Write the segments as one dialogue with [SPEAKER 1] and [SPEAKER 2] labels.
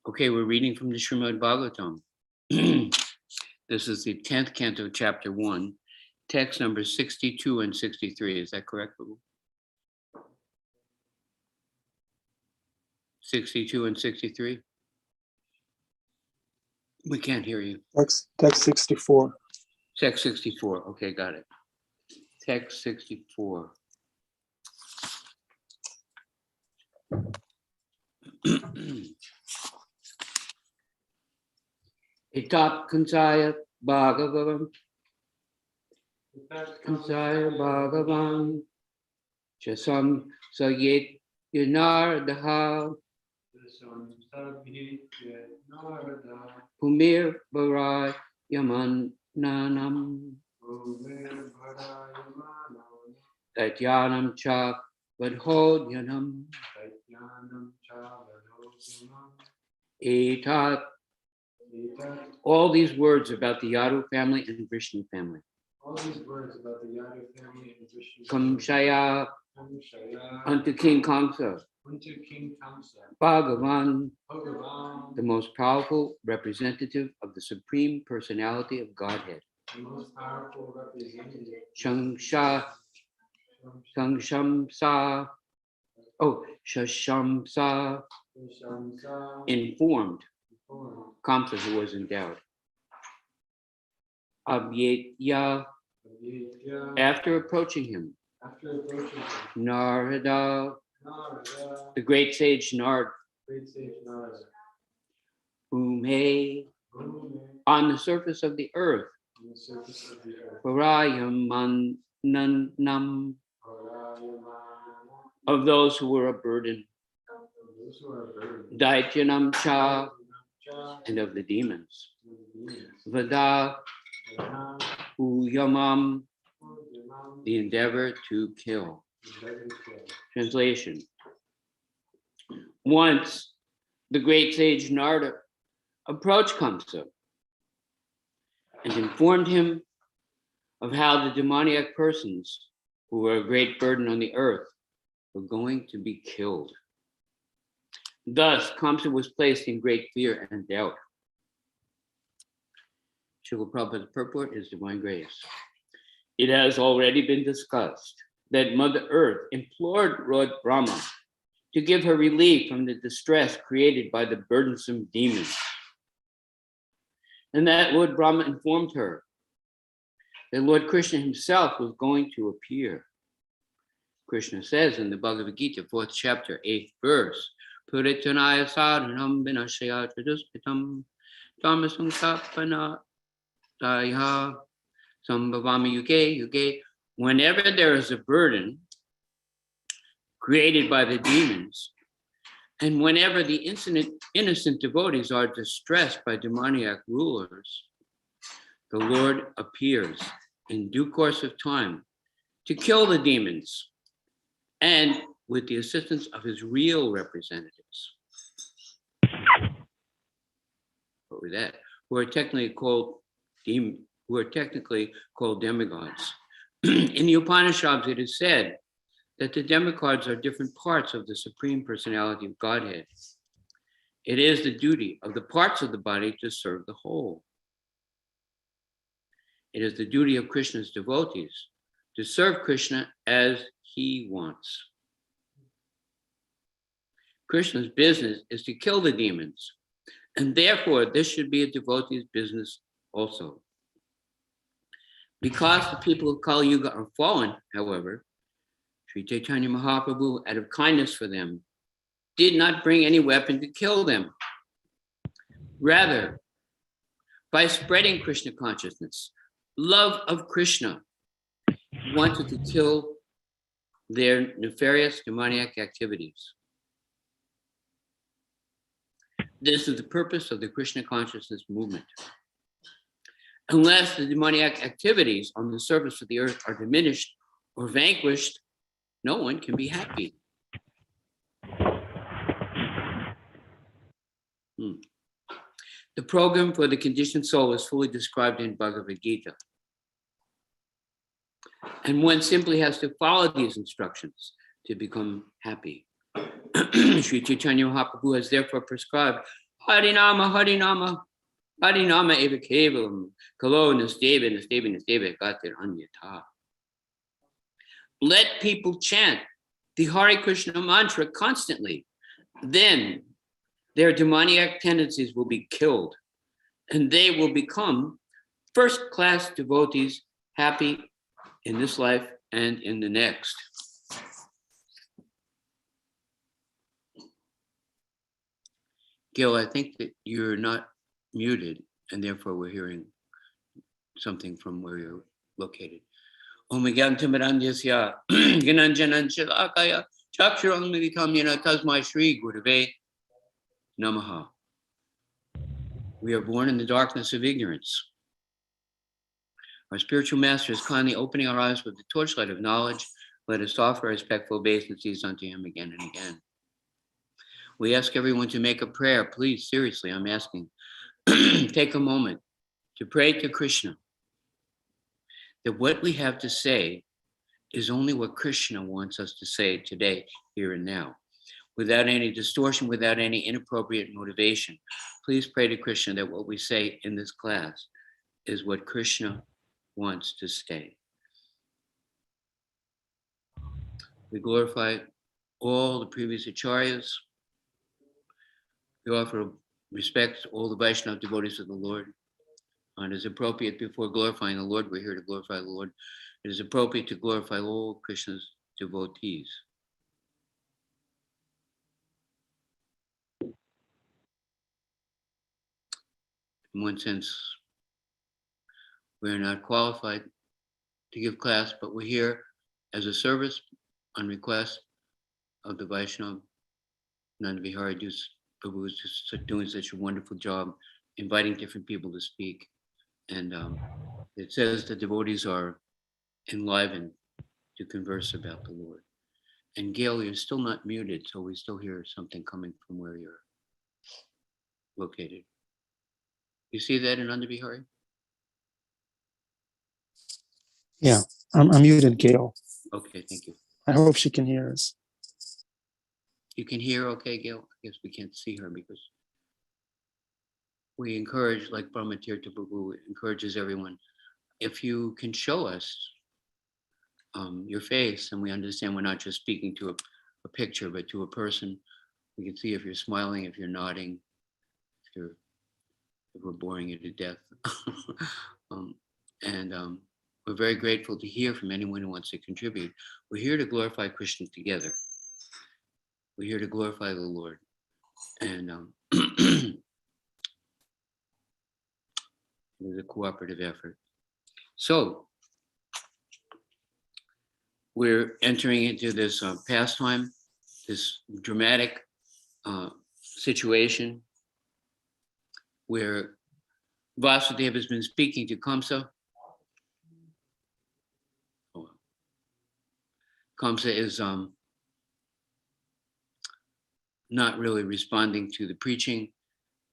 [SPEAKER 1] Okay, we're reading from the Srimad Bhagavatam. This is the 10th canto, chapter 1, text numbers 62 and 63. Is that correct, Babu? 62 and 63? We can't hear you.
[SPEAKER 2] Text 64.
[SPEAKER 1] Text 64. Okay, got it. Text 64. Itat kansaya Bhagavatam. Kansaya Bhagavan. Chasam sayet yanardaha. Pumir barai yaman nanam. Tatyanam cha vadhodyanam. Etat. All these words about the Yadu family and Vishnu family.
[SPEAKER 2] All these words about the Yadu family and Vishnu
[SPEAKER 1] Kamshaya unto King Kamsa.
[SPEAKER 2] unto King Kamsa,
[SPEAKER 1] Bhagavan,
[SPEAKER 2] Bhagavan,
[SPEAKER 1] the most powerful representative of the Supreme Personality of Godhead.
[SPEAKER 2] the most powerful representative.
[SPEAKER 1] Shangshamsa, Shashamsa, informed Kamsa, who was endowed. Abhyetya, after approaching him. Narada, the great sage Narad, Ume, on the surface of the earth. Parayamananam, of those who were a burden. Daityanam cha, and of the demons. Vada, uyamam, the endeavor to kill. Translation. Once the great sage Narada approached Kamsa and informed him of how the demoniac persons who were a great burden on the earth were going to be killed. Thus, Kamsa was placed in great fear and doubt. Srila Prabhupada's purport is Divine Grace. It has already been discussed that Mother Earth implored Lord Brahma to give her relief from the distress created by the burdensome demons. And that Lord Brahma informed her that Lord Krishna himself was going to appear. Krishna says in the Bhagavad Gita, 4th chapter, 8th verse, Puritanaya sadhanam vinashaya traduspitam tamasam sapana daya sambhavami yuge yuge. Whenever there is a burden created by the demons, and whenever the innocent devotees are distressed by demoniac rulers, the Lord appears in due course of time to kill the demons, and with the assistance of his real representatives. What was that? Who are technically called demigods. In the Upanishads, it is said that the demigods are different parts of the Supreme Personality of Godhead. It is the duty of the parts of the body to serve the whole. It is the duty of Krishna's devotees to serve Krishna as he wants. Krishna's business is to kill the demons, and therefore this should be a devotee's business also. Because the people of Kali Yuga are fallen, however, Sri Chaitanya Mahaprabhu, out of kindness for them, did not bring any weapon to kill them. Rather, by spreading Krishna consciousness, love of Krishna, he wanted to kill their nefarious demoniac activities. This is the purpose of the Krishna consciousness movement. Unless the demoniac activities on the surface of the earth are diminished or vanquished, no one can be happy. The program for the conditioned soul is fully described in Bhagavad Gita. And one simply has to follow these instructions to become happy. Sri Chaitanya Mahaprabhu has therefore prescribed Harinama, Harinama, Harinama eva kevalam, kalo nasteva, nasteva, nasteva, gatir anyata. Let people chant the Hare Krishna mantra constantly. Then their demoniac tendencies will be killed and they will become first-class devotees, happy in this life and in the next. Gil, I think that you're not muted, and therefore we're hearing something from where you're located. Om Gyantamarandhyasya Gnanjananchilakaya Chakshuramilitamyana Tasmai Shri Gurave Namaha. We are born in the darkness of ignorance. Our spiritual master is kindly opening our eyes with the torchlight of knowledge. Let us offer respectful obeisances unto him again and again. We ask everyone to make a prayer. Please, seriously, I'm asking. Take a moment to pray to Krishna that what we have to say is only what Krishna wants us to say today, here and now, without any distortion, without any inappropriate motivation. Please pray to Krishna that what we say in this class is what Krishna wants to say. We glorify all the previous acharyas. We offer respect to all the Vaishnava devotees of the Lord. And it is appropriate before glorifying the Lord, we're here to glorify the Lord. It is appropriate to glorify all Krishna's devotees. In one sense, we're not qualified to give class, but we're here as a service on request of the Vaishnava. Nanda Vihari Prabhu is just doing such a wonderful job inviting different people to speak. And it says the devotees are enlivened to converse about the Lord. And Gail, you're still not muted, so we still hear something coming from where you're located. You see that in Nanda Vihari?
[SPEAKER 3] Yeah, I'm muted, Gail.
[SPEAKER 1] Okay, thank you.
[SPEAKER 3] I hope she can hear us.
[SPEAKER 1] You can hear okay, Gail? I guess we can't see her because we encourage, like Brahmatirtha Prabhu encourages everyone, if you can show us your face, and we understand we're not just speaking to a picture, but to a person, we can see if you're smiling, if you're nodding, if we're boring you to death. We're very grateful to hear from anyone who wants to contribute. We're here to glorify Krishna together. We're here to glorify the Lord. And it is a cooperative effort. So we're entering into this pastime, this dramatic situation where Vasudeva has been speaking to Kamsa. Kamsa is not really responding to the preaching,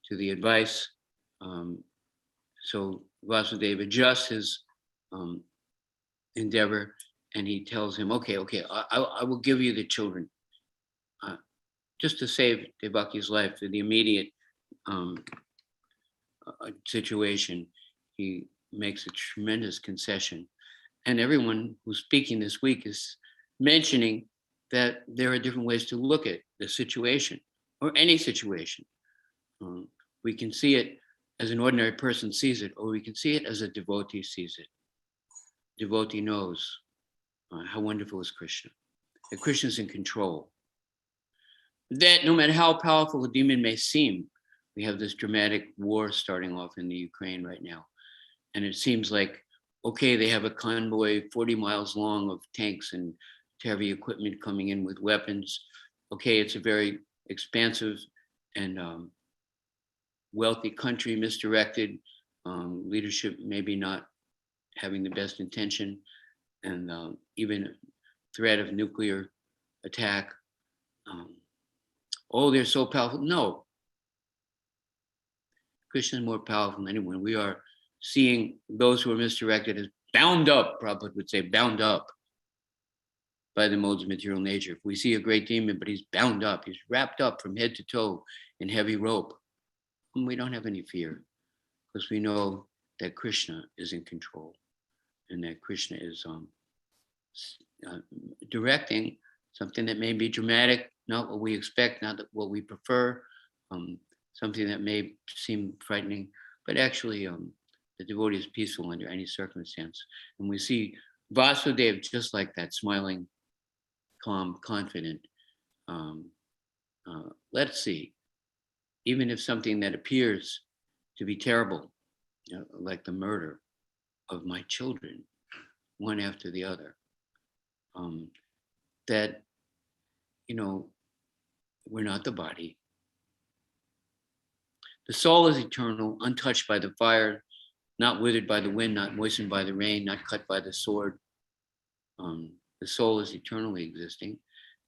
[SPEAKER 1] to the advice. So Vasudeva adjusts his endeavor, and he tells him, okay, I will give you the children just to save Devaki's life in the immediate situation. He makes a tremendous concession. And everyone who's speaking this week is mentioning that there are different ways to look at the situation or any situation. We can see it as an ordinary person sees it, or we can see it as a devotee sees it. Devotee knows how wonderful is Krishna, that Krishna is in control. That no matter how powerful a demon may seem, we have this dramatic war starting off in the Ukraine right now. And it seems like, okay, they have a convoy 40 miles long of tanks and heavy equipment coming in with weapons. Okay, it's a very expansive and wealthy country, misdirected, leadership maybe not having the best intention, and even threat of nuclear attack. Oh, they're so powerful. No. Krishna is more powerful than anyone. We are seeing those who are misdirected as bound up, Prabhupada would say, bound up by the modes of material nature. If we see a great demon, but he's bound up, he's wrapped up from head to toe in heavy rope, And we don't have any fear because we know that Krishna is in control and that Krishna is directing something that may be dramatic, not what we expect, not what we prefer, something that may seem frightening, but actually the devotee is peaceful under any circumstance. And we see Vasudeva just like that, smiling, calm, confident. Let's see, even if something that appears to be terrible, like the murder of my children, one after the other, that, we're not the body. The soul is eternal, untouched by the fire, not withered by the wind, not moistened by the rain, not cut by the sword. The soul is eternally existing,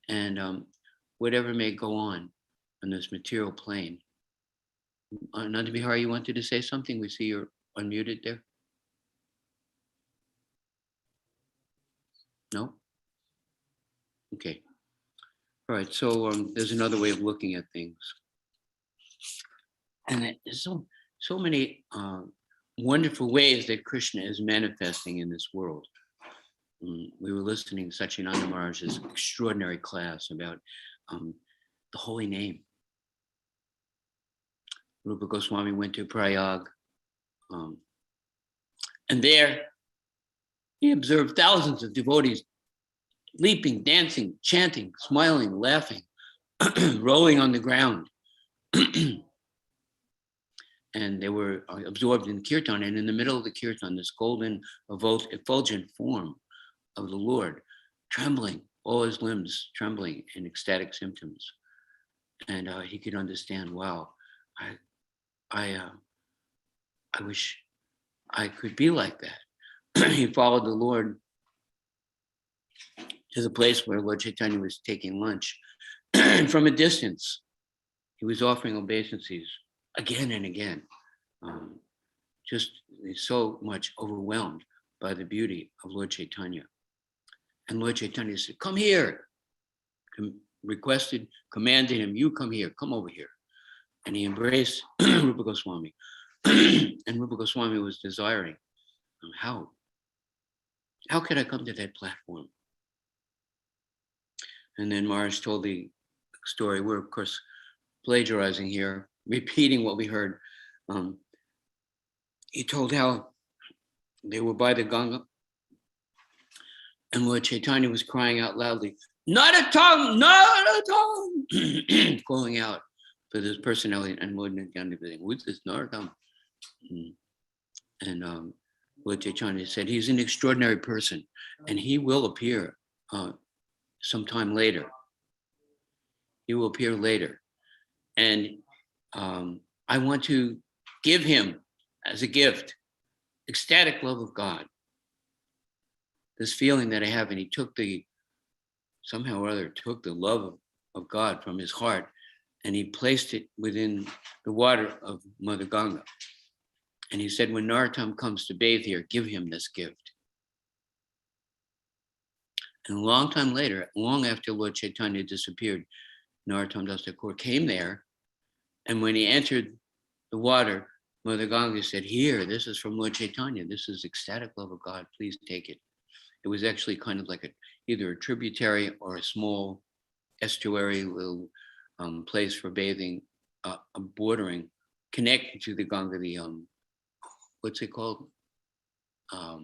[SPEAKER 1] and whatever may go on this material plane. Nanda Bihar, you wanted to say something? We see you're unmuted there. No? Okay. All right, so there's another way of looking at things. And there's so many wonderful ways that Krishna is manifesting in this world. We were listening to Satchidananda Maharaj's extraordinary class about the holy name. Rupa Goswami went to Prayag, and there he observed thousands of devotees leaping, dancing, chanting, smiling, laughing, rolling on the ground. And they were absorbed in kirtan, and in the middle of the kirtan, this golden, effulgent form of the Lord, trembling, all his limbs trembling in ecstatic symptoms. And he could understand, wow, I wish I could be like that. He followed the Lord to the place where Lord Chaitanya was taking lunch. And from a distance, he was offering obeisances again and again. Just so much overwhelmed by the beauty of Lord Chaitanya. And Lord Chaitanya said, come here. Requested, commanded him, you come here, come over here. And he embraced Rupa Goswami. And Rupa Goswami was desiring, how could I come to that platform? And then Maharaj told the story. We're, of course, plagiarizing here, repeating what we heard. He told how they were by the Ganga, and Lord Chaitanya was crying out loudly, not a tongue, not a tongue, calling out for this personality. And Lord Nityananda was saying, who's this Narottam? And Lord Chaitanya said, he's an extraordinary person, and he will appear sometime later. He will appear later. And I want to give him as a gift, ecstatic love of God. This feeling that I have, and he took somehow or other, took the love of God from his heart, and he placed it within the water of Mother Ganga. And he said, when Narottam comes to bathe here, give him this gift. And a long time later, long after Lord Chaitanya disappeared, Narottam Das Thakur came there, and when he entered the water, Mother Ganga said, here, this is from Lord Chaitanya. This is ecstatic love of God. Please take it. It was actually kind of like either a tributary or a small estuary little place for bathing, bordering, connected to the Ganga, what's it called? I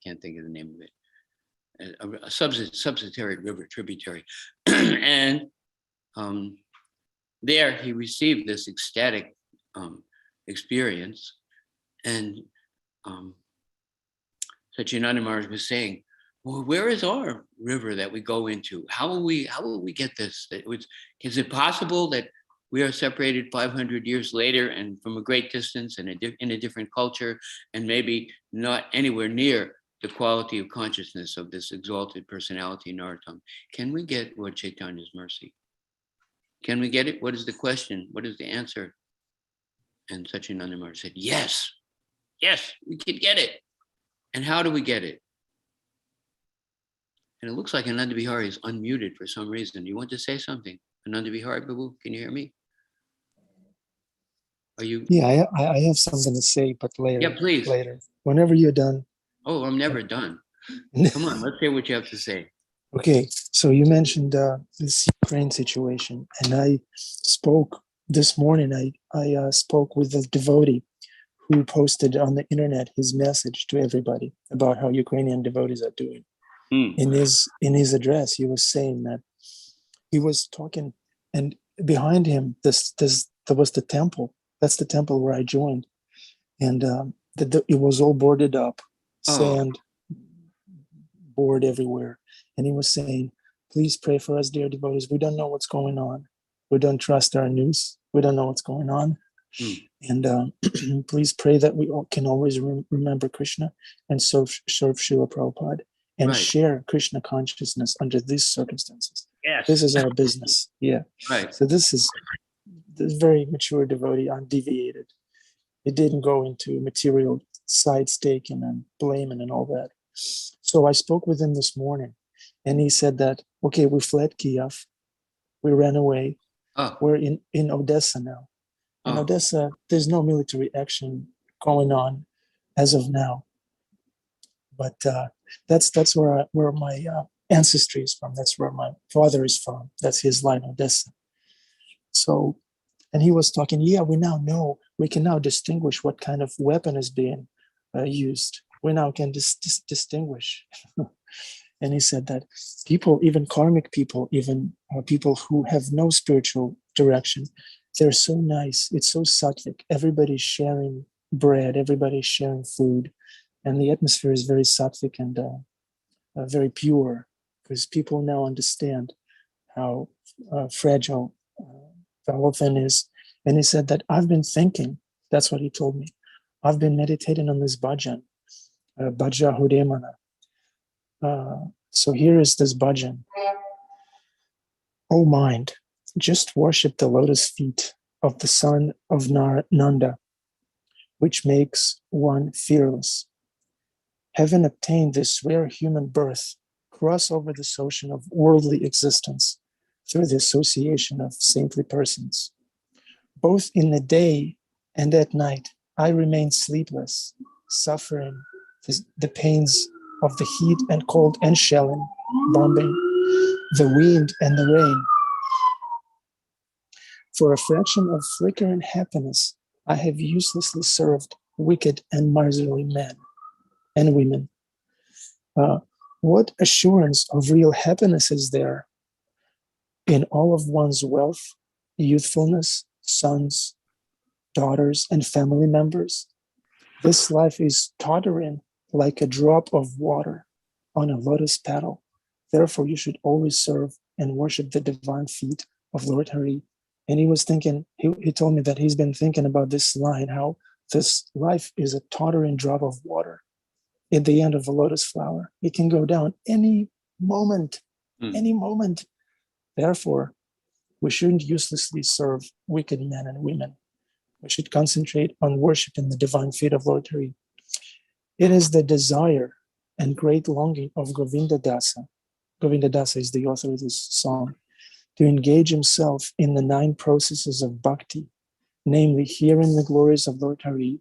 [SPEAKER 1] can't think of the name of it. A subsidiary river tributary. And there he received this ecstatic experience. And Satchidananda Maharaj was saying, well, where is our river that we go into? How will we get this? Is it possible that we are separated 500 years later and from a great distance and in a different culture, and maybe not anywhere near the quality of consciousness of this exalted personality, Narottam? Can we get Lord Chaitanya's mercy? Can we get it? What is the question? What is the answer? And Satchidananda Maharaj said, yes, we could get it. And how do we get it? And it looks like Ananda Bihari is unmuted for some reason. You want to say something? Ananda Bihari, Babu, can you hear me? Are you?
[SPEAKER 3] Yeah, I have something to say, but later.
[SPEAKER 1] Yeah, please.
[SPEAKER 3] Later. Whenever you're done.
[SPEAKER 1] Oh, I'm never done. Come on, let's hear what you have to say.
[SPEAKER 3] Okay, so you mentioned this Ukraine situation, and I spoke this morning. I spoke with a devotee who posted on the internet his message to everybody about how Ukrainian devotees are doing. In his address, he was saying that he was talking, and behind him, there was the temple. That's the temple where I joined, and it was all boarded up, sand, board everywhere. And he was saying, "Please pray for us, dear devotees. We don't know what's going on. We don't trust our news. We don't know what's going on. And please pray that we all can always remember Krishna and serve Srila Prabhupada and share Krishna consciousness under these circumstances.
[SPEAKER 1] Yes.
[SPEAKER 3] This is our business." Yeah.
[SPEAKER 1] Right.
[SPEAKER 3] So this very mature devotee, undeviated. It didn't go into material side staking and blaming and all that. So I spoke with him this morning, and he said that, okay, we fled Kiev, we ran away, we're in Odessa now. In Odessa, there's no military action going on as of now, but that's where my ancestry is from. That's where my father is from. That's his line, Odessa. So, and he was talking, yeah, we now know, we can now distinguish what kind of weapon is being used. We now can distinguish. And he said that people, even karmic people, even people who have no spiritual direction, they're so nice. It's so sattvic. Everybody's sharing bread. Everybody's sharing food. And the atmosphere is very sattvic and very pure, because people now understand how fragile the whole thing is. And he said that I've been thinking, that's what he told me. I've been meditating on this bhajan, Bhaja Hudemana. So here is this bhajan. O mind, just worship the lotus feet of the son of Nanda, which makes one fearless. Having obtained this rare human birth, cross over this ocean of worldly existence through the association of saintly persons. Both in the day and at night, I remain sleepless, suffering the pains of the heat and cold and shelling, bombing, the wind and the rain. For a fraction of flickering happiness, I have uselessly served wicked and miserly men and women. What assurance of real happiness is there in all of one's wealth, youthfulness, sons, daughters, and family members? This life is tottering like a drop of water on a lotus petal. Therefore, you should always serve and worship the divine feet of Lord Hari. And he was thinking, he told me that he's been thinking about this line, how this life is a tottering drop of water at the end of a lotus flower. It can go down any moment, any moment. Therefore, we shouldn't uselessly serve wicked men and women. We should concentrate on worshiping the divine feet of Lord Hari. It is the desire and great longing of Govinda Dasa. Govinda Dasa is the author of this song, to engage himself in the 9 processes of bhakti, namely hearing the glories of Lord Hari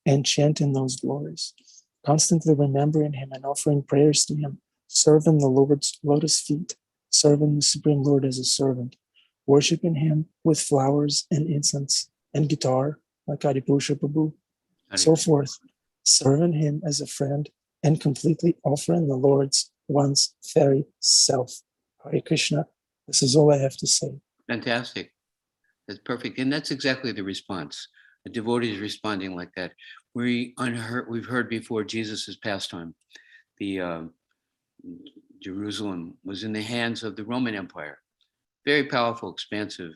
[SPEAKER 3] and chanting those glories, constantly remembering him and offering prayers to him, serving the Lord's lotus feet, serving the Supreme Lord as a servant, worshiping him with flowers and incense and guitar, like Adi Purusha Prabhu, so forth, serving him as a friend and completely offering the Lord's one's very self. Hare Krishna. This is all I have to say.
[SPEAKER 1] Fantastic. That's perfect. And that's exactly the response. The devotee is responding like that. We've heard before Jesus' pastime. The Jerusalem was in the hands of the Roman Empire. Very powerful, expansive,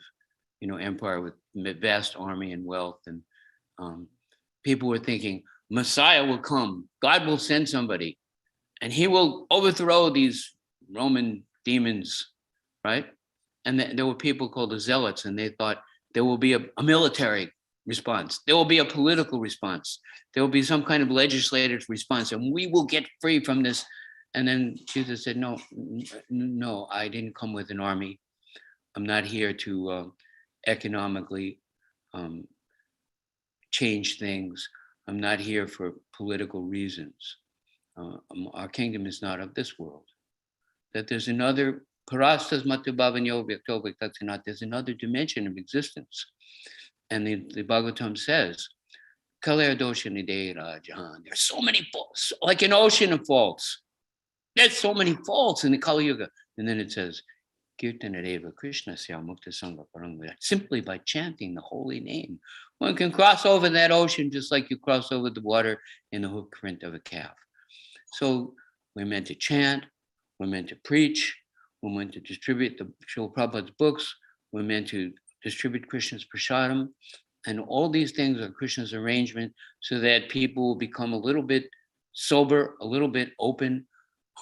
[SPEAKER 1] empire with vast army and wealth. And people were thinking, Messiah will come. God will send somebody, and he will overthrow these Roman demons, right? And there were people called the zealots, and they thought there will be a military response. There will be a political response. There will be some kind of legislative response, and we will get free from this. And then Jesus said, no, I didn't come with an army. I'm not here to economically change things. I'm not here for political reasons. Our kingdom is not of this world. That there's another, there's another dimension of existence. And the Bhagavatam says, there's so many faults, like an ocean of faults. There's so many faults in the Kali Yuga. And then it says, Krishna simply by chanting the holy name, one can cross over that ocean just like you cross over the water in the hoof print of a calf. So we're meant to chant, we're meant to preach, we're meant to distribute the Srila Prabhupada's books, we're meant to distribute Krishna's prasadam, and all these things are Krishna's arrangement so that people will become a little bit sober, a little bit open,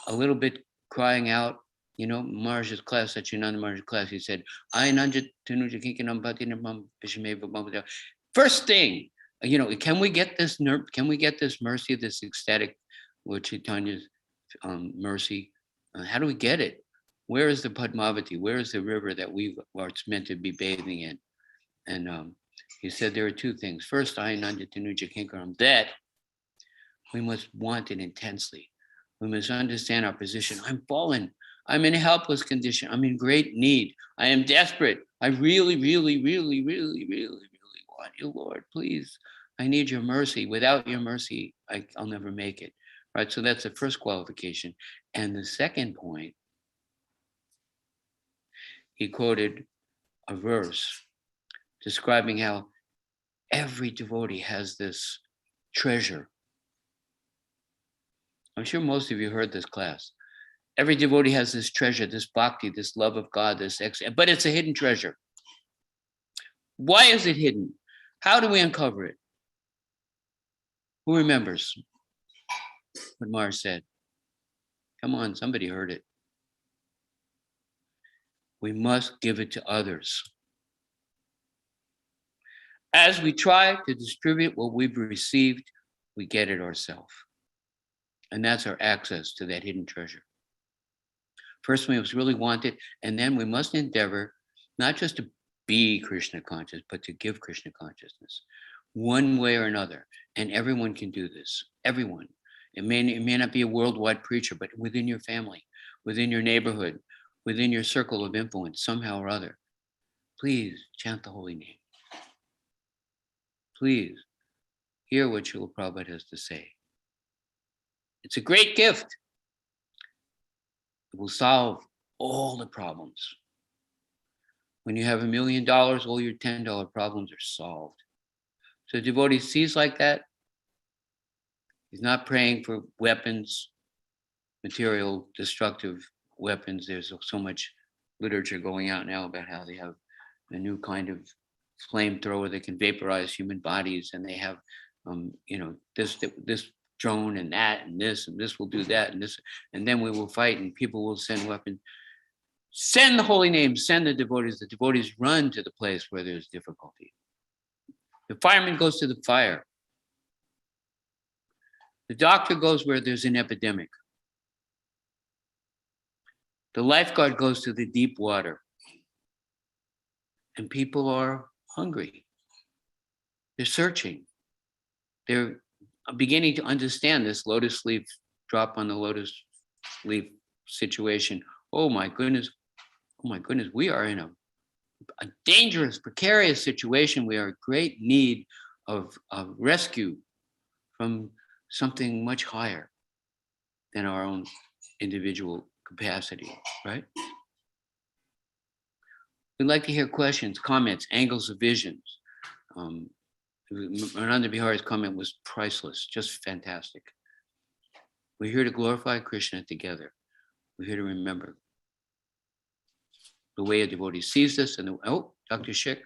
[SPEAKER 1] a little bit crying out. You know, Maharaj's class, Satchidananda Maharaj's class, he said, first thing, you know, can we get this mercy, this ecstatic, Lord Chaitanya's mercy? How do we get it? Where is the Padmavati? Where is the river that it's meant to be bathing in? And he said there are two things. First, that we must want it intensely. We must understand our position. I'm fallen. I'm in a helpless condition. I'm in great need. I am desperate. I really, really, really, really, really, really want you, Lord. Please, I need your mercy. Without your mercy, I'll never make it. Right? So that's the first qualification. And the second point, he quoted a verse describing how every devotee has this treasure. I'm sure most of you heard this class. Every devotee has this treasure, this bhakti, this love of God, but it's a hidden treasure. Why is it hidden? How do we uncover it? Who remembers what Maharaj said? Come on, somebody heard it. We must give it to others. As we try to distribute what we've received, we get it ourselves. And that's our access to that hidden treasure. First, we must really want it, and then we must endeavor not just to be Krishna conscious, but to give Krishna consciousness, one way or another. And everyone can do this. Everyone. It may not be a worldwide preacher, but within your family, within your neighborhood, within your circle of influence, somehow or other. Please chant the holy name. Please hear what Srila Prabhupada has to say. It's a great gift. It will solve all the problems. When you have $1 million, all your $10 problems are solved. So a devotee sees like that. He's not praying for weapons, material, destructive weapons. There's so much literature going out now about how they have a new kind of flamethrower that can vaporize human bodies, and they have, this drone and that and this will do that and this, and then we will fight and people will send weapons. Send the holy name, send the devotees. The devotees run to the place where there's difficulty. The fireman goes to the fire. The doctor goes where there's an epidemic. The lifeguard goes to the deep water. And people are hungry. They're searching. They're beginning to understand this lotus leaf, drop on the lotus leaf situation. Oh my goodness, we are in a dangerous, precarious situation. We are in great need of rescue from something much higher than our own individual capacity, right? We'd like to hear questions, comments, angles of visions. Ananda Bihari's comment was priceless, just fantastic. We're here to glorify Krishna together. We're here to remember the way a devotee sees this. And Dr. Shik,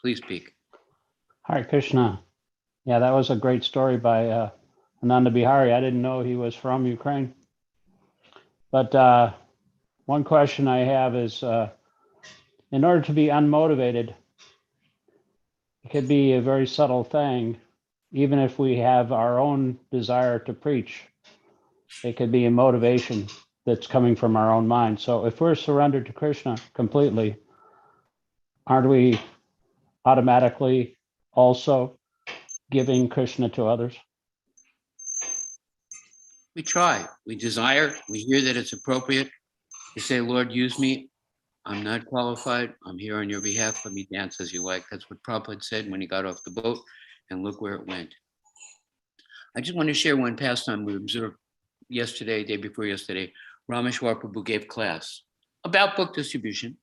[SPEAKER 1] please speak.
[SPEAKER 4] Hare Krishna. Yeah, that was a great story by Ananda Bihari. I didn't know he was from Ukraine. But one question I have is, in order to be unmotivated, it could be a very subtle thing. Even if we have our own desire to preach, it could be a motivation that's coming from our own mind. So if we're surrendered to Krishna completely, aren't we automatically also giving Krishna to others?
[SPEAKER 1] We try, we desire, we hear that it's appropriate. We say, Lord, use me. I'm not qualified. I'm here on your behalf. Let me dance as you like. That's what Prabhupada said when he got off the boat, and look where it went. I just want to share one pastime we observed yesterday, day before yesterday. Rameshwar Prabhu gave class about book distribution.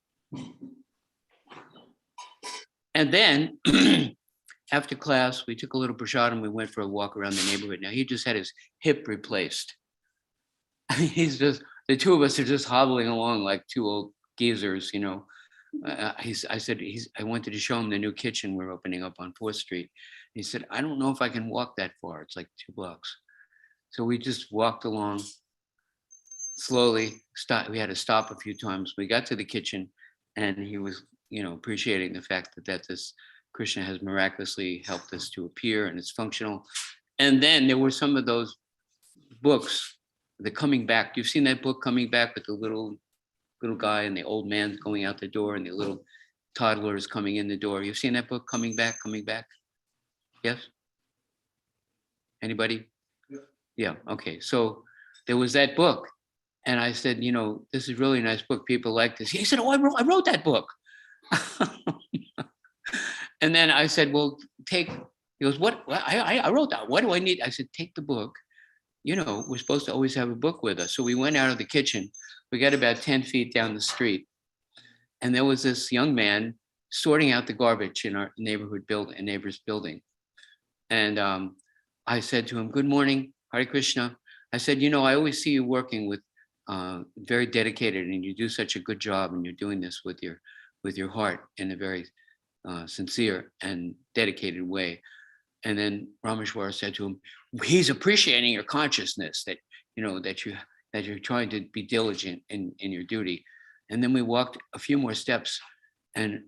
[SPEAKER 1] And then after class, we took a little prashad and we went for a walk around the neighborhood. Now he just had his hip replaced. He's just, the two of us are just hobbling along like two old geezers, you know. I wanted to show him the new kitchen we're opening up on 4th Street. He said, I don't know if I can walk that far. It's like 2 blocks. So we just walked along slowly. We had to stop a few times. We got to the kitchen and he was, you know, appreciating the fact that this Krishna has miraculously helped us to appear and it's functional. And then there were some of those books, the Coming Back. You've seen that book Coming Back with the little guy and the old man going out the door and the little toddlers coming in the door. You've seen that book Coming Back? Yes? Anybody? Yeah, okay. So there was that book. And I said, you know, this is really a nice book. People like this. He said, oh, I wrote that book. And then I said, well, he goes, what? I wrote that. What do I need? I said, take the book. You know, we're supposed to always have a book with us. So we went out of the kitchen. We got about 10 feet down the street. And there was this young man sorting out the garbage in our neighbor's building. And I said to him, good morning, Hare Krishna. I said, you know, I always see you working with very dedicated and you do such a good job and you're doing this with your heart in a very sincere and dedicated way. And then Rameshwar said to him, he's appreciating your consciousness that, you know, that you're trying to be diligent in your duty. And then we walked a few more steps and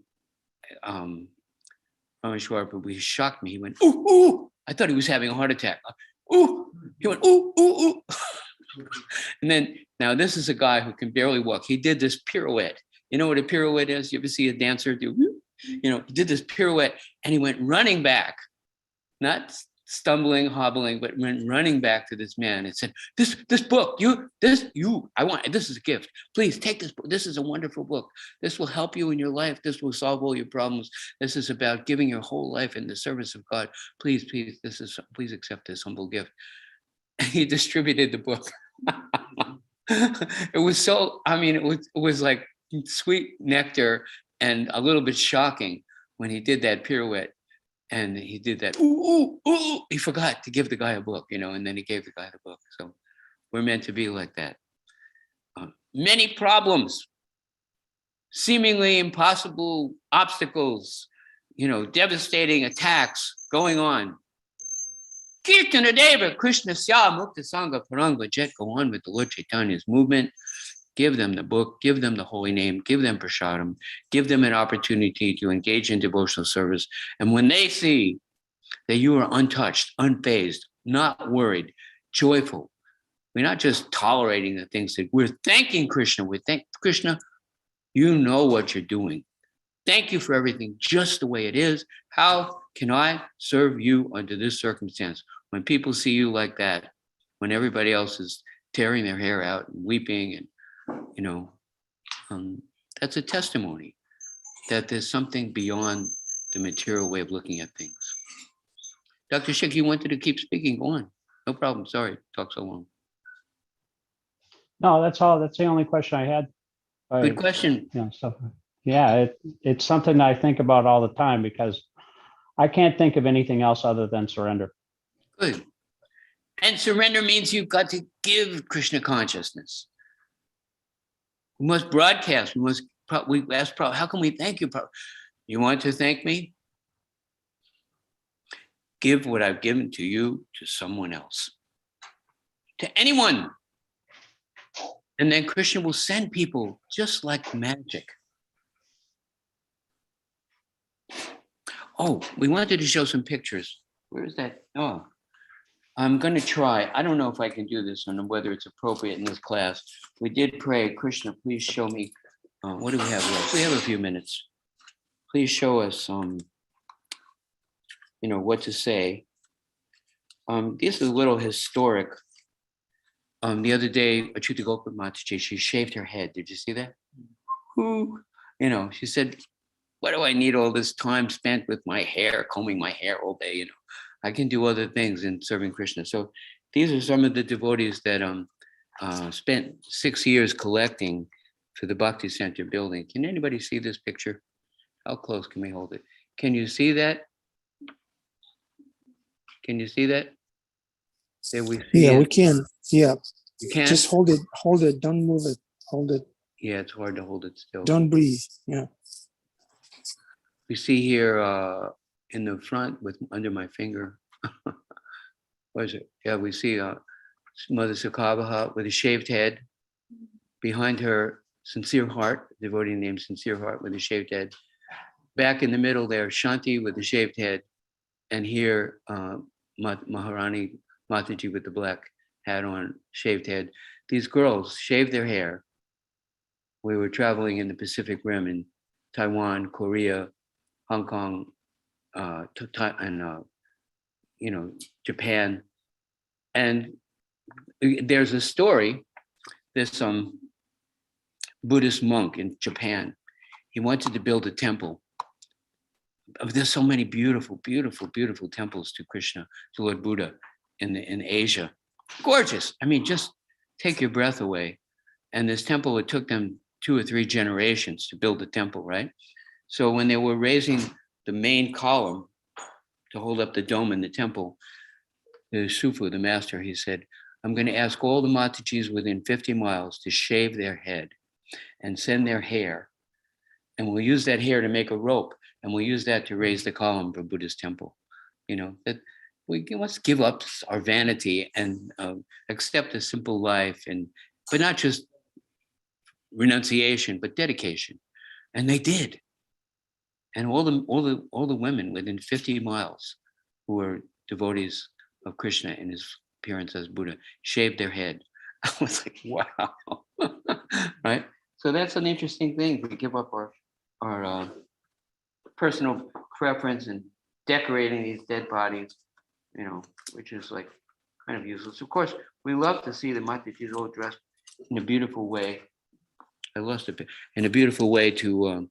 [SPEAKER 1] Rameshwar Prabhu shocked me. He went, ooh, ooh. I thought he was having a heart attack. Ooh, he went, ooh, ooh, ooh. And then, now this is a guy who can barely walk. He did this pirouette. You know what a pirouette is? You ever see a dancer do, you know, he did this pirouette and he went running back, not stumbling, hobbling, but went running back to this man and said, this book, this is a gift. Please take this book. This is a wonderful book. This will help you in your life. This will solve all your problems. This is about giving your whole life in the service of God. Please accept this humble gift. And he distributed the book. It was so, I mean, it was like sweet nectar and a little bit shocking when he did that pirouette and he did that, ooh, ooh, ooh. He forgot to give the guy a book, you know, and then he gave the guy the book. So we're meant to be like that. Many problems, seemingly impossible obstacles, you know, devastating attacks going on. Kirtana Deva, Krishna Sya, Mukta Sangha, Paranga, Jet, go on with the Lord Chaitanya's movement. Give them the book, give them the holy name, give them prasadam, give them an opportunity to engage in devotional service. And when they see that you are untouched, unfazed, not worried, joyful, we're not just tolerating the things that we're thanking Krishna. We thank Krishna, you know what you're doing. Thank you for everything just the way it is. How can I serve you under this circumstance? When people see you like that, when everybody else is tearing their hair out and weeping and, you know, that's a testimony that there's something beyond the material way of looking at things. Dr. Schick, you wanted to keep speaking. Go on. No problem. Sorry, talk so long.
[SPEAKER 4] No, that's all. That's the only question I had.
[SPEAKER 1] Good question.
[SPEAKER 4] You know, so, yeah, it's something I think about all the time because I can't think of anything else other than surrender.
[SPEAKER 1] Good. And surrender means you've got to give Krishna consciousness. We must broadcast. We ask, how can we thank you? You want to thank me? Give what I've given to you to someone else, to anyone. And then Krishna will send people just like magic. Oh, we wanted to show some pictures. Where is that? Oh, I'm going to try. I don't know if I can do this and whether it's appropriate in this class. We did pray, Krishna, please show me. What do we have left? We have a few minutes. Please show us, you know, what to say. This is a little historic. The other day, Achyuta Gopal Mataji, she shaved her head. Did you see that? Who, you know, she said, "Why do I need all this time spent with my hair, combing my hair all day? You know, I can do other things in serving Krishna." So these are some of the devotees that spent 6 years collecting for the Bhakti Center building. Can anybody see this picture? How close can we hold it? Can you see that? Can you see that? There we see
[SPEAKER 3] Yeah,
[SPEAKER 1] it.
[SPEAKER 3] we can. Yeah,
[SPEAKER 1] You can?
[SPEAKER 3] just hold it. Hold it. Don't move it. Hold it.
[SPEAKER 1] Yeah, it's hard to hold it still.
[SPEAKER 3] Don't breathe. Yeah.
[SPEAKER 1] We see here in the front with under my finger. What is it? Yeah, we see Mother Sukhabaha with a shaved head. Behind her, Sincere Heart, devotee named Sincere Heart with a shaved head. Back in the middle there, Shanti with a shaved head. And here, Maharani Mataji with the black hat on, shaved head. These girls shaved their hair. We were traveling in the Pacific Rim in Taiwan, Korea, Hong Kong, and Japan. And there's a story. This Buddhist monk in Japan, he wanted to build a temple. There's so many beautiful, beautiful, beautiful temples to Krishna, to Lord Buddha in Asia. Gorgeous. I mean, just take your breath away. And this temple, it took them 2 or 3 generations to build the temple, right? So when they were raising the main column to hold up the dome in the temple, the Sufu, the master, he said, "I'm going to ask all the Matajis within 50 miles to shave their head and send their hair. And we'll use that hair to make a rope. And we'll use that to raise the column for Buddha's temple." You know, that we must give up our vanity and accept a simple life, but not just renunciation, but dedication. And they did. And all the women within 50 miles who were devotees of Krishna in his appearance as Buddha shaved their head. I was like, wow. Right? So that's an interesting thing. We give up our personal preference and decorating these dead bodies, you know, which is like kind of useless. Of course, we love to see the Matajis all dressed in a beautiful way. I lost it in a beautiful way to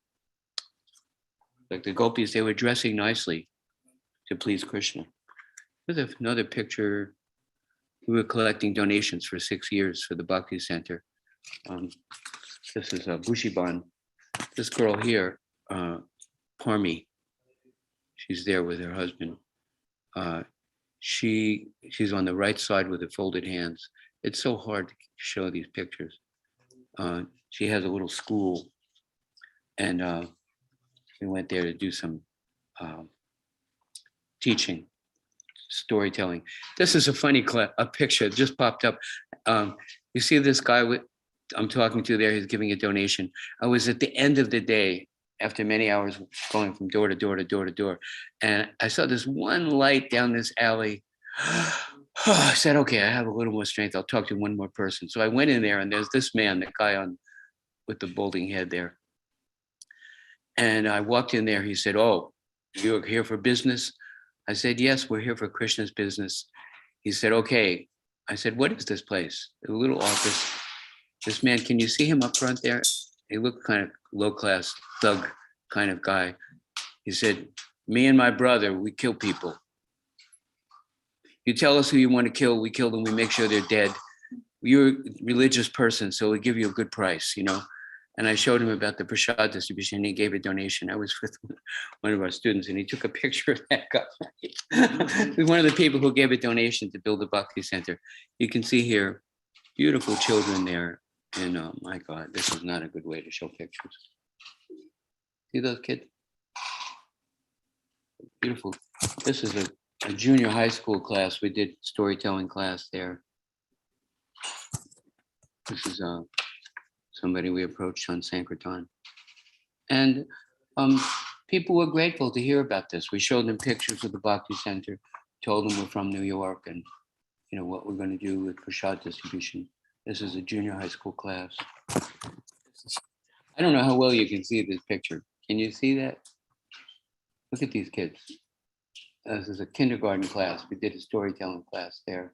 [SPEAKER 1] like the gopis. They were dressing nicely to please Krishna. There's another picture. We were collecting donations for 6 years for the Bhakti Center. This is Bushiban. This girl here, Parmi, she's there with her husband. She's on the right side with the folded hands. It's so hard to show these pictures. She has a little school, and we went there to do some teaching, storytelling. This is a funny a picture that just popped up. You see this guy I'm talking to there, he's giving a donation. I was at the end of the day, after many hours going from door to door to door to door, and I saw this one light down this alley. I said, okay, I have a little more strength. I'll talk to one more person. So I went in there, and there's this man, the guy with the balding head there. And I walked in there. He said, "Oh, you're here for business?" I said, "Yes, we're here for Krishna's business." He said, "Okay." I said, "What is this place?" A little office. This man, can you see him up front there? He looked kind of low-class thug kind of guy. He said, "Me and my brother, we kill people. You tell us who you want to kill, we kill them, we make sure they're dead. You're a religious person, so we give you a good price, you know." And I showed him about the prasad distribution, and he gave a donation. I was with one of our students, and he took a picture of that guy. He's one of the people who gave a donation to build the Bhakti Center. You can see here, beautiful children there. And my God, this is not a good way to show pictures. See those kids? Beautiful. This is a junior high school class. We did storytelling class there. This is somebody we approached on Sankirtan. And people were grateful to hear about this. We showed them pictures of the Bhakti Center, told them we're from New York and, you know, what we're going to do with prasad distribution. This is a junior high school class. I don't know how well you can see this picture. Can you see that? Look at these kids. This is a kindergarten class. We did a storytelling class there.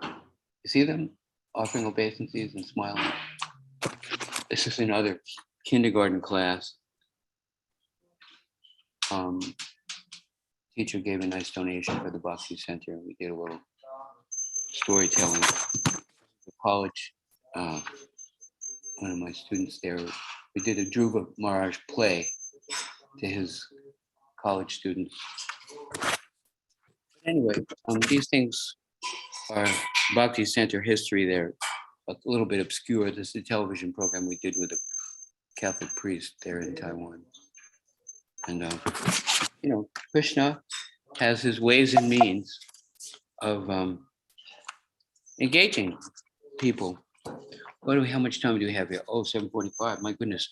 [SPEAKER 1] You see them offering obeisances and smiling? This is another kindergarten class. Teacher gave a nice donation for the Bhakti Center. We did a little storytelling. The college, one of my students there, we did a Dhruva Maharaj play to his college students. Anyway, these things are Bhakti Center history. They're a little bit obscure. This is a television program we did with a Catholic priest there in Taiwan. And, you know, Krishna has his ways and means of engaging people. How much time do we have here? Oh, 7:45, my goodness.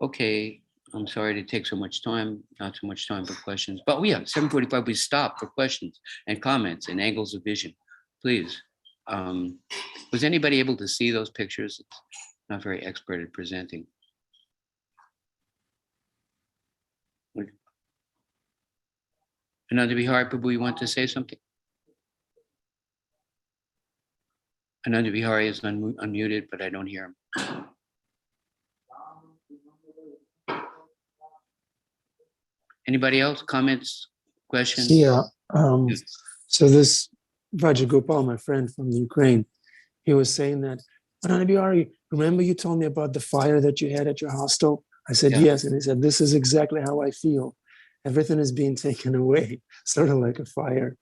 [SPEAKER 1] Okay, I'm sorry to take so much time, not so much time for questions, but we have 7:45, we stop for questions and comments and angles of vision. Please. Was anybody able to see those pictures? It's not very expert at presenting. Ananda Vihari Prabhu, you want to say something? Ananda Vihari is unmuted, but I don't hear him. Anybody else? Comments, questions?
[SPEAKER 3] Yeah. So this Vajragopal, my friend from the Ukraine, he was saying that, Ananda Bihari, remember you told me about the fire that you had at your hostel? I said,
[SPEAKER 1] Yeah.
[SPEAKER 3] yes. And he said, this is exactly how I feel. Everything is being taken away, sort of like a fire.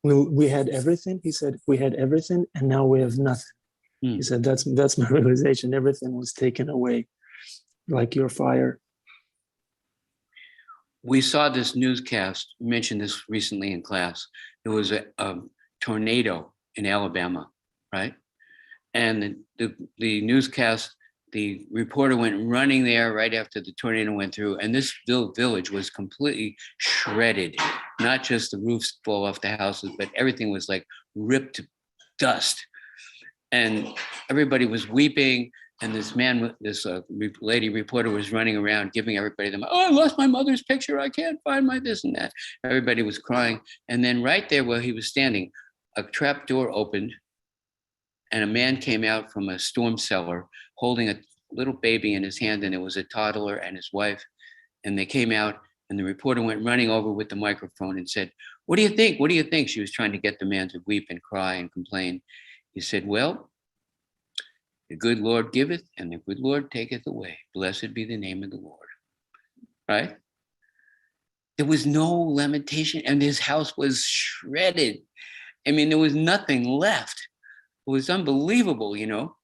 [SPEAKER 3] We had everything. He said, we had everything and now we have nothing. He said, that's my realization. Everything was taken away, like your fire.
[SPEAKER 1] We saw this newscast, mentioned this recently in class. There was a tornado in Alabama, right? And the newscast, the reporter went running there right after the tornado went through, and this village was completely shredded. Not just the roofs fall off the houses, but everything was like ripped to dust. And everybody was weeping. And this lady reporter was running around giving everybody oh, I lost my mother's picture. I can't find my this and that. Everybody was crying. And then right there where he was standing, a trap door opened and a man came out from a storm cellar holding a little baby in his hand. And it was a toddler and his wife. And they came out and the reporter went running over with the microphone and said, what do you think? What do you think? She was trying to get the man to weep and cry and complain. He said, well, the good Lord giveth and the good Lord taketh away. Blessed be the name of the Lord. Right? There was no lamentation and his house was shredded. I mean, there was nothing left. It was unbelievable, you know.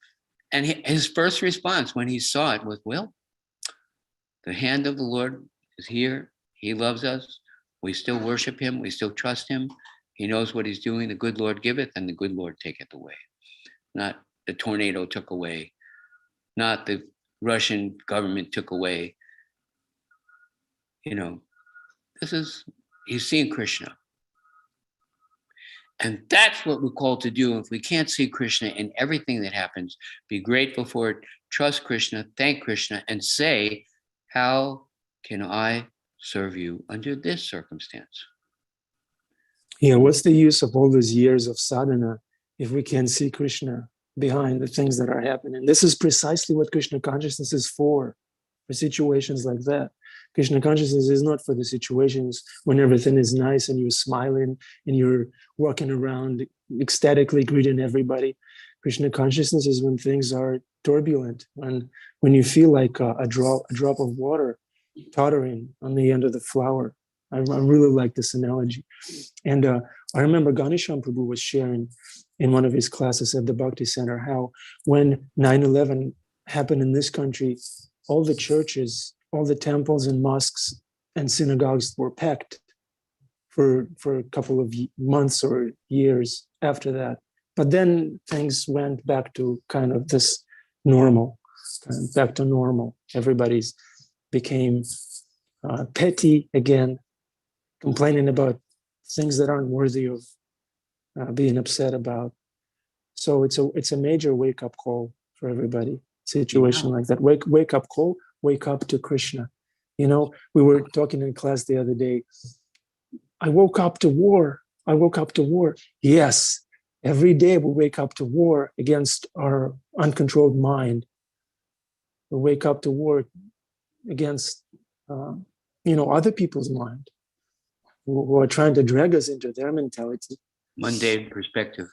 [SPEAKER 1] And his first response when he saw it was, well, the hand of the Lord is here. He loves us. We still worship him. We still trust him. He knows what he's doing. The good Lord giveth and the good Lord taketh away. Not the tornado took away, not the Russian government took away. You know, he's seeing Krishna. And that's what we're called to do. If we can't see Krishna in everything that happens, be grateful for it, trust Krishna, thank Krishna, and say, how can I serve you under this circumstance?
[SPEAKER 3] Yeah, what's the use of all those years of sadhana if we can't see Krishna behind the things that are happening? This is precisely what Krishna consciousness is for situations like that. Krishna consciousness is not for the situations when everything is nice and you're smiling and you're walking around ecstatically greeting everybody. Krishna consciousness is when things are turbulent, when you feel like a drop of water tottering on the end of the flower. I really like this analogy. And I remember Ganesham Prabhu was sharing in one of his classes at the Bhakti Center how when 9/11 happened in this country, all the churches, all the temples and mosques and synagogues were packed for a couple of months or years after that. But then things went back to kind of this normal, back to normal. Everybody's became petty again, complaining about things that aren't worthy of being upset about. So it's a major wake-up call for everybody. Situation like that. Wake-up call, wake up to Krishna. You know, we were talking in class the other day. I woke up to war. I woke up to war. Yes, every day we wake up to war against our uncontrolled mind. We wake up to war against, other people's mind who are trying to drag us into their mentality.
[SPEAKER 1] Mundane perspective.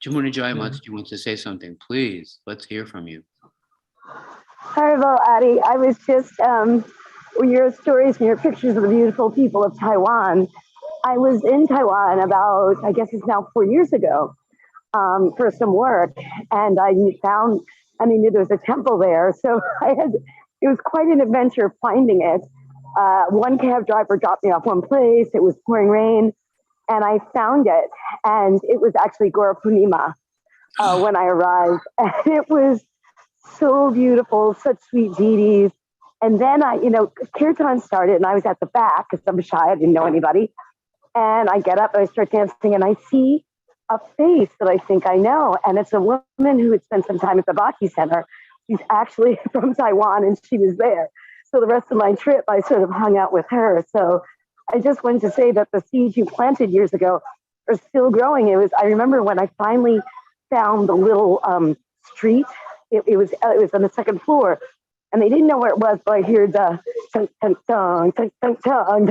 [SPEAKER 1] Jamuna Jayamats, you want to say something? Please, let's hear from you.
[SPEAKER 5] Haribol, Adi, I was just, your stories and your pictures of the beautiful people of Taiwan. I was in Taiwan about, I guess it's now 4 years ago, for some work. And I knew there was a temple there. So it was quite an adventure finding it. One cab driver dropped me off one place. It was pouring rain. And I found it. And it was actually Gora Punima when I arrived. And it was so beautiful, such sweet deities. And then Kirtan started and I was at the back because I'm shy, I didn't know anybody. And I get up and I start dancing and I see a face that I think I know. And it's a woman who had spent some time at the Bhakti Center. She's actually from Taiwan and she was there. So the rest of my trip, I sort of hung out with her. So I just wanted to say that the seeds you planted years ago are still growing. I remember when I finally found the little street. It was on the second floor, and they didn't know where it was, but I heard the tung, tung, tung, tung, tung, tung.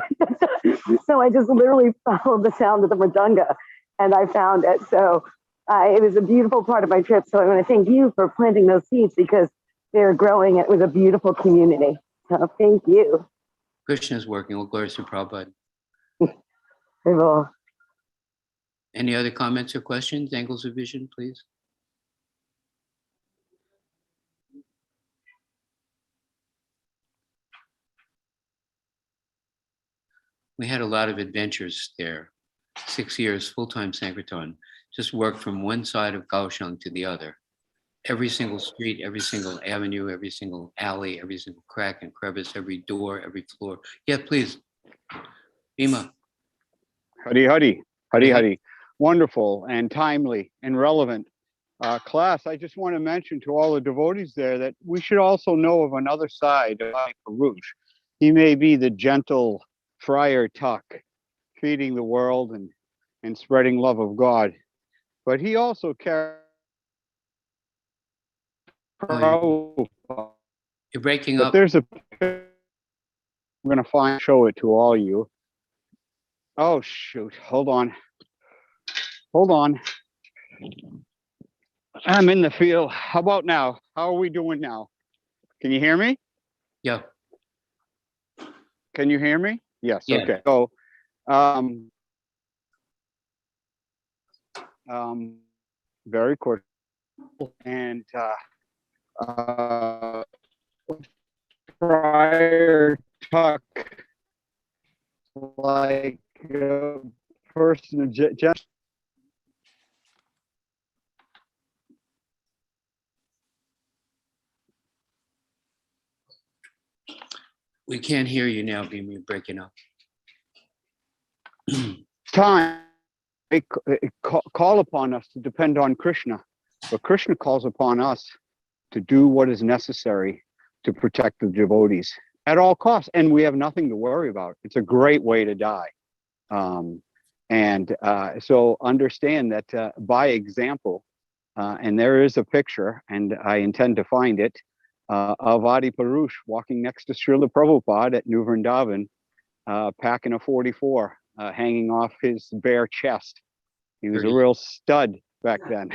[SPEAKER 5] So I just literally followed the sound of the mridanga, and I found it. So it was a beautiful part of my trip. So I want to thank you for planting those seeds because they're growing. It was a beautiful community. So thank you.
[SPEAKER 1] Krishna's working. All glory to Prabhupada.
[SPEAKER 5] Haribol.
[SPEAKER 1] Any other comments or questions? Angles of vision, please. We had a lot of adventures there. 6 years, full-time Sankirtan. Just worked from one side of Kaohsiung to the other. Every single street, every single avenue, every single alley, every single crack and crevice, every door, every floor. Yeah, please. Bhima.
[SPEAKER 6] Hari Hari, Hari Hari. Wonderful and timely and relevant class. I just want to mention to all the devotees there that we should also know of another side of Purusha. He may be the gentle Friar Tuck, feeding the world and spreading love of God, but he also carries.
[SPEAKER 1] You're breaking
[SPEAKER 6] but
[SPEAKER 1] up.
[SPEAKER 6] there's a. I'm gonna show it to all you. Oh shoot! Hold on. I'm in the field. How about now? How are we doing now? Can you hear me?
[SPEAKER 1] Yeah.
[SPEAKER 6] Can you hear me? Yes.
[SPEAKER 1] Yeah.
[SPEAKER 6] Okay. So, very quick and Friar Tuck, like a person of just.
[SPEAKER 1] We can't hear you now, Bhima. You're breaking up.
[SPEAKER 6] Time they call upon us to depend on Krishna, but Krishna calls upon us to do what is necessary to protect the devotees at all costs, and we have nothing to worry about. It's a great way to die, so understand that by example, and there is a picture, and I intend to find it, of Adi Purusha walking next to Srila Prabhupada at New Vrindavan, packing a 44, hanging off his bare chest. He was a real stud back then.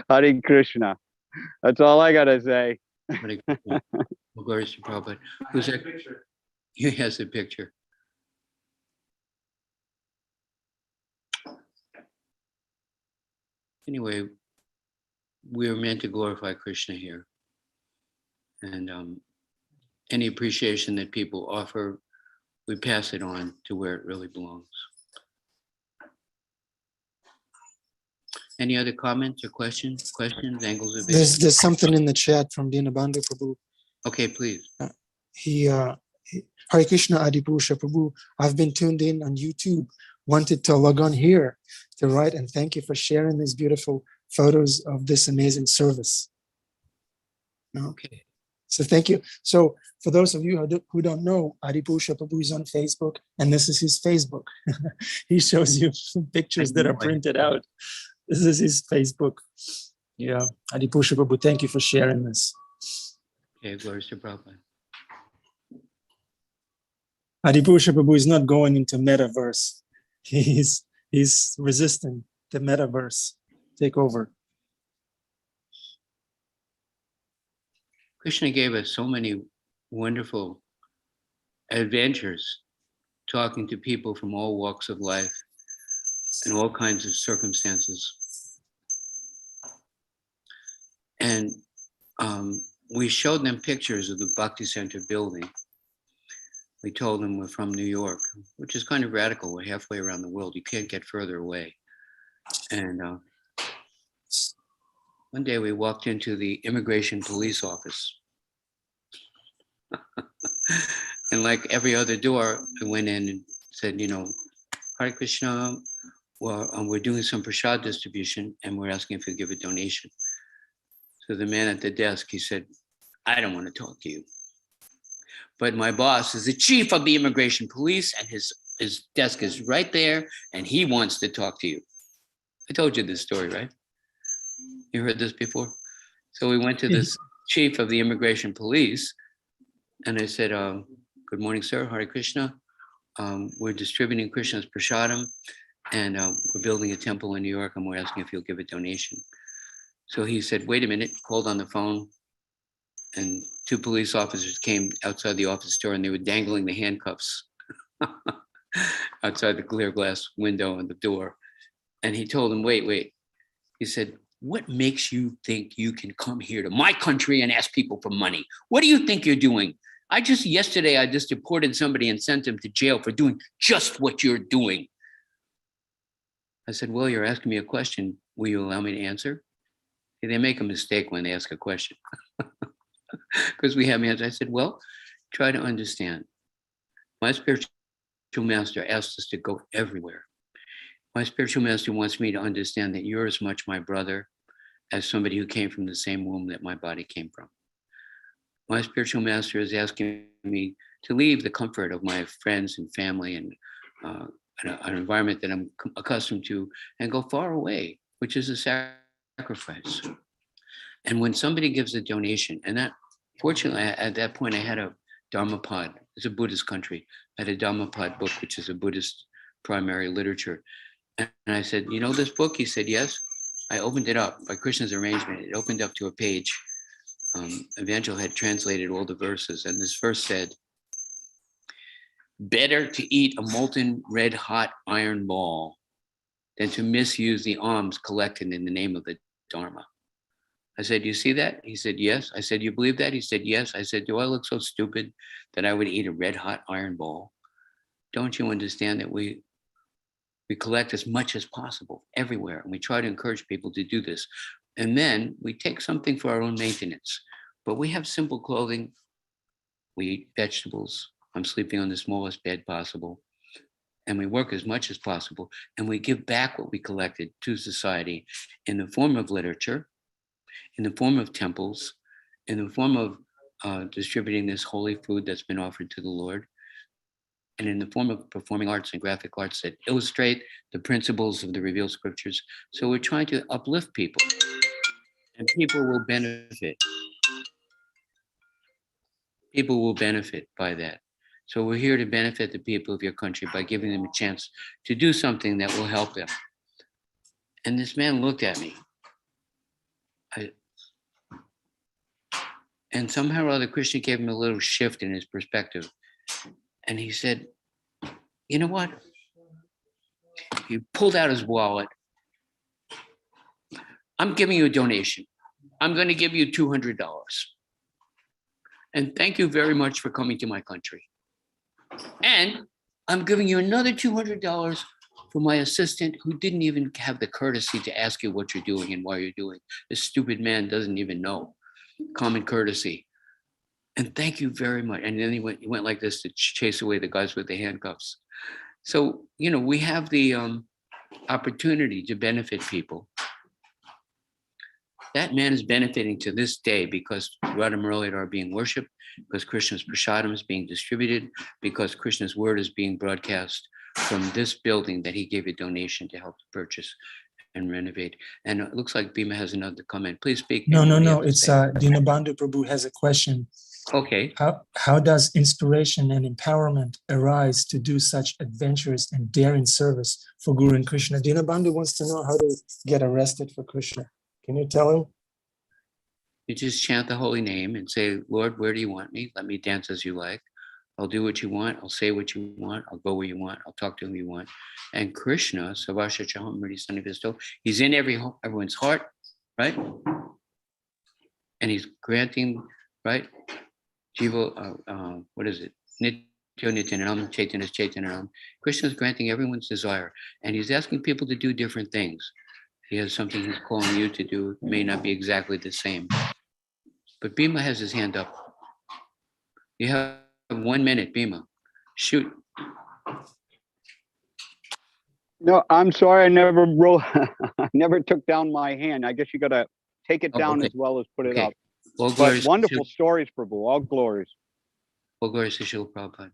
[SPEAKER 6] Hare Krishna. That's all I gotta say.
[SPEAKER 1] Glory to Prabhupada. Who's that?
[SPEAKER 2] Picture.
[SPEAKER 1] He has a picture. Anyway, we are meant to glorify Krishna here. And any appreciation that people offer, we pass it on to where it really belongs. Any other comments or questions, angles of vision?
[SPEAKER 3] There's something in the chat from Dinabandhu Prabhu.
[SPEAKER 1] Okay, please.
[SPEAKER 3] Hare Krishna Adi Purusha Prabhu, I've been tuned in on YouTube, wanted to log on here to write and thank you for sharing these beautiful photos of this amazing service.
[SPEAKER 1] Okay.
[SPEAKER 3] So thank you. So for those of you who don't know, Purusha Prabhu is on Facebook, and this is his Facebook. He shows you some pictures that are printed out. This is his Facebook. Yeah, Purusha Prabhu, thank you for sharing this.
[SPEAKER 1] Okay, glory to Prabhupada.
[SPEAKER 3] Purusha Prabhu is not going into metaverse. He's resisting the metaverse take over.
[SPEAKER 1] Krishna gave us so many wonderful adventures talking to people from all walks of life and all kinds of circumstances. And we showed them pictures of the Bhakti Center building. We told them we're from New York, which is kind of radical. We're halfway around the world. You can't get further away. And one day we walked into the immigration police office. And like every other door, I went in and said, Hare Krishna, well, we're doing some prasad distribution and we're asking if you give a donation. So the man at the desk, he said, I don't want to talk to you. But my boss is the chief of the immigration police and his desk is right there and he wants to talk to you. I told you this story, right? You heard this before? So we went to this chief of the immigration police and I said, good morning, sir, Hare Krishna. We're distributing Krishna's prasadam and we're building a temple in New York and we're asking if you'll give a donation. So he said, wait a minute, called on the phone. And 2 police officers came outside the office door and they were dangling the handcuffs outside the clear glass window and the door. And he told them, wait. He said, what makes you think you can come here to my country and ask people for money? What do you think you're doing? Yesterday, I just deported somebody and sent him to jail for doing just what you're doing. I said, well, you're asking me a question. Will you allow me to answer? They make a mistake when they ask a question. Because we have answers. I said, well, try to understand. My spiritual master asked us to go everywhere. My spiritual master wants me to understand that you're as much my brother as somebody who came from the same womb that my body came from. My spiritual master is asking me to leave the comfort of my friends and family and an environment that I'm accustomed to and go far away, which is a sacrifice. And when somebody gives a donation, and that, fortunately, at that point, I had a Dharmapad. It's a Buddhist country. I had a Dharmapad book, which is a Buddhist primary literature. And I said, you know this book? He said, yes. I opened it up by Krishna's arrangement. It opened up to a page. Evangel had translated all the verses. And this verse said, better to eat a molten red hot iron ball than to misuse the alms collected in the name of the Dharma. I said, you see that? He said, yes. I said, you believe that? He said, yes. I said, do I look so stupid that I would eat a red hot iron ball? Don't you understand that we collect as much as possible everywhere, and we try to encourage people to do this. And then we take something for our own maintenance, but we have simple clothing. We eat vegetables. I'm sleeping on the smallest bed possible. And we work as much as possible. And we give back what we collected to society in the form of literature, in the form of temples, in the form of distributing this holy food that's been offered to the Lord, and in the form of performing arts and graphic arts that illustrate the principles of the revealed scriptures. So we're trying to uplift people, and people will benefit. People will benefit by that. So we're here to benefit the people of your country by giving them a chance to do something that will help them. And this man looked at me. And somehow or other, Krishna gave him a little shift in his perspective. And he said, you know what? He pulled out his wallet. I'm giving you a donation. I'm going to give you $200. And thank you very much for coming to my country. And I'm giving you another $200 for my assistant who didn't even have the courtesy to ask you what you're doing and why you're doing. This stupid man doesn't even know common courtesy. And thank you very much. And then he went like this to chase away the guys with the handcuffs. So, we have the opportunity to benefit people. That man is benefiting to this day because Radha Murali are being worshipped, because Krishna's prasadam is being distributed, because Krishna's word is being broadcast from this building that he gave a donation to help purchase and renovate. And it looks like Bhima has another comment. Please speak.
[SPEAKER 3] No,
[SPEAKER 1] Bhima,
[SPEAKER 3] no,
[SPEAKER 1] what do you
[SPEAKER 3] no.
[SPEAKER 1] have to
[SPEAKER 3] It's
[SPEAKER 1] say?
[SPEAKER 3] Dinabandhu Prabhu has a question.
[SPEAKER 1] Okay.
[SPEAKER 3] How does inspiration and empowerment arise to do such adventurous and daring service for Guru and Krishna? Dinabandhu wants to know how to get arrested for Krishna. Can you tell him?
[SPEAKER 1] You just chant the holy name and say, Lord, where do you want me? Let me dance as you like. I'll do what you want. I'll say what you want. I'll go where you want. I'll talk to whom you want. And Krishna, Savasha Chaham Murti Sanivisto, he's in everyone's heart, right? And he's granting, right? Jiva, what is it? Nitya Nityanam, Chaitanya Chaitanam. Krishna's granting everyone's desire. And he's asking people to do different things. He has something he's calling you to do. It may not be exactly the same. But Bhima has his hand up. You have 1 minute, Bhima. Shoot.
[SPEAKER 6] No, I'm sorry. I never wrote, I never took down my hand. I guess you got to take it down
[SPEAKER 1] okay.
[SPEAKER 6] as well as put it
[SPEAKER 1] Okay.
[SPEAKER 6] up.
[SPEAKER 1] All
[SPEAKER 6] But
[SPEAKER 1] glories
[SPEAKER 6] wonderful stories, Prabhu. All glories.
[SPEAKER 1] to Srila Prabhupada.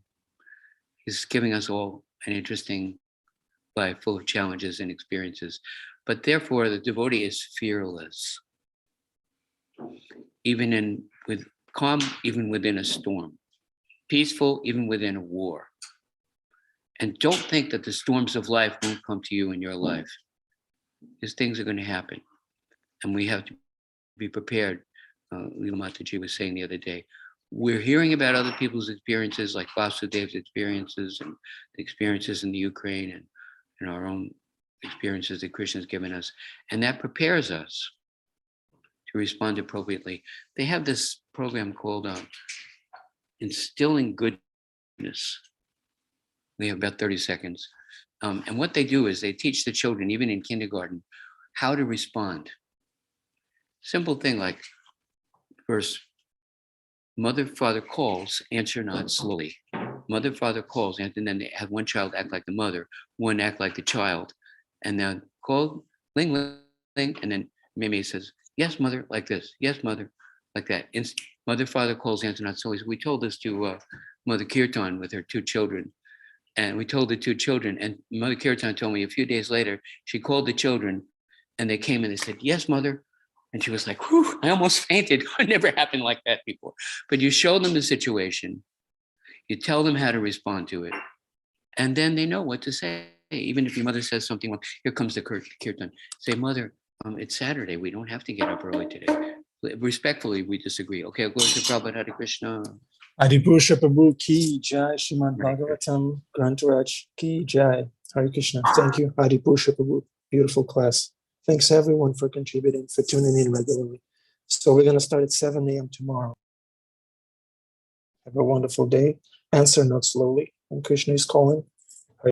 [SPEAKER 1] He's giving us all an interesting life full of challenges and experiences. But therefore, the devotee is fearless. Even with calm, even within a storm. Peaceful, even within a war. And don't think that the storms of life won't come to you in your life. These things are going to happen. And we have to be prepared. Leela Mataji was saying the other day, we're hearing about other people's experiences, like Vasudev's experiences and the experiences in the Ukraine and our own experiences that Krishna's given us. And that prepares us to respond appropriately. They have this program called Instilling Goodness. We have about 30 seconds. And what they do is they teach the children, even in kindergarten, how to respond. Simple thing like, first, mother, father calls, answer not slowly. Mother, father calls, and then they have one child act like the mother, one act like the child. And then call, ling, ling, ling, and then Mimi says, yes, mother, like this. Yes, mother, like that. Mother, father calls, answer not slowly. So we told this to Mother Kirtan with her 2 children. And we told the 2 children, and Mother Kirtan told me a few days later, she called the children and they came and they said, yes, mother. And she was like, whew, I almost fainted. It never happened like that before. But you show them the situation, you tell them how to respond to it, and then they know what to say. Even if your mother says something, well, here comes the Kirtan. Say, mother, it's Saturday. We don't have to get up early today. Respectfully, we disagree. Okay, I'll go to Prabhupada, Hare Krishna.
[SPEAKER 3] Adi Purusha Prabhu ki jai, Srimad
[SPEAKER 1] Hare
[SPEAKER 3] Bhagavatam Grantaraj ki jai. Hare Krishna. Thank you, Adi Purusha Prabhu. Beautiful class. Thanks everyone for contributing, for tuning in regularly. So we're going to start at 7 a.m. tomorrow. Have a wonderful day. Answer not slowly when Krishna is calling.